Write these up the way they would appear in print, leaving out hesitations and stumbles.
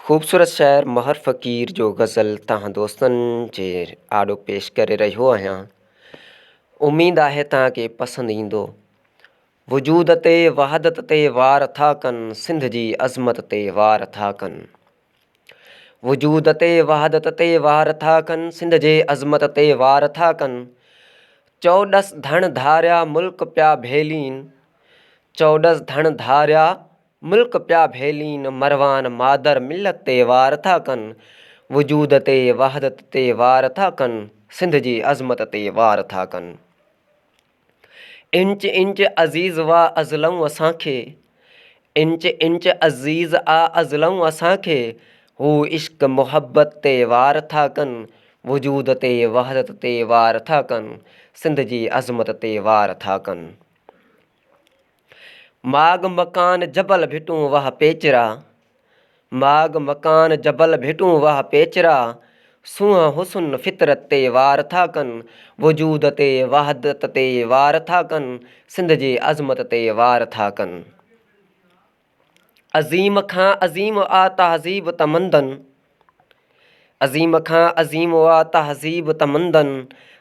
ख़ूबसूरत शाइर महर फ़क़ीर जो गज़ल तव्हां दोस्तनि जे आॾो पेश करे रहियो आहियां। उमेद आहे तव्हांखे पसंदि ईंदो। वजूद ते वहदत ते वार था कनि, सिंध जी अज़मत ते वार था कनि। वजूद ते वहदत ते वार था कनि, सिंध जे अज़मत ते वार था कनि। 14 धण धारिया मुल्क पिया भेलीन, 14 धण धारिया मुल्क पिया भेलीन, मरवान मादर मिलत ते वार था कनि। वजूद ते वहदत ते वार था कनि, सिंध जी अज़मत ते वार था कनि। इंच इंच अज़ीज़ वा अज़लऊं असांखे, इंच इंच अज़ीज़ आ अज़लऊं असांखे, हू इश्क मुहब्बत ते वार था कनि। वजूद ते वहदत ते वार था कनि, सिंध जी अज़मत ते वार था कनि। माग मकान जबल भिटूं वह पेचरा, माग मकान जबल भिटूं वह पेचरा, सूंह हुस्न फितरत ते वार था कनि। वजूद ते वहदत ते वार था कनि, सिंध जी अज़मत ते वार था कनि। अज़ीम खां अज़ीम आ तहज़ीब तमंदन, अज़ीम खां अज़ीम आ तहज़ीब तमंदन,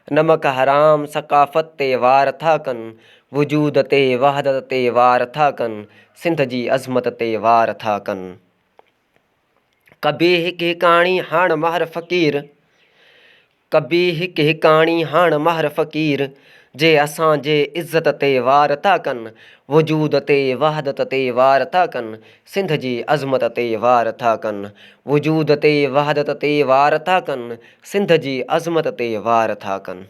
नमक हराम सक़ाफ़त ते वार था कनि। वजूद ते वहदत ते वार था कनि, सिंध जी अज़मत ते वार था कनि। कभी हिकु हिकाणी हाण महर फ़क़ीर, कभी हिकु हिकाणी हाण महर फ़क़ीर, जे असांजे इज़्ज़त ते वार था कनि। वजूद ते वहदत ते वार था कनि, सिंध जी अज़मत ते वार था कनि। वजूद ते वहदत ते वार था कनि, सिंध जी अज़मत ते वार था कनि।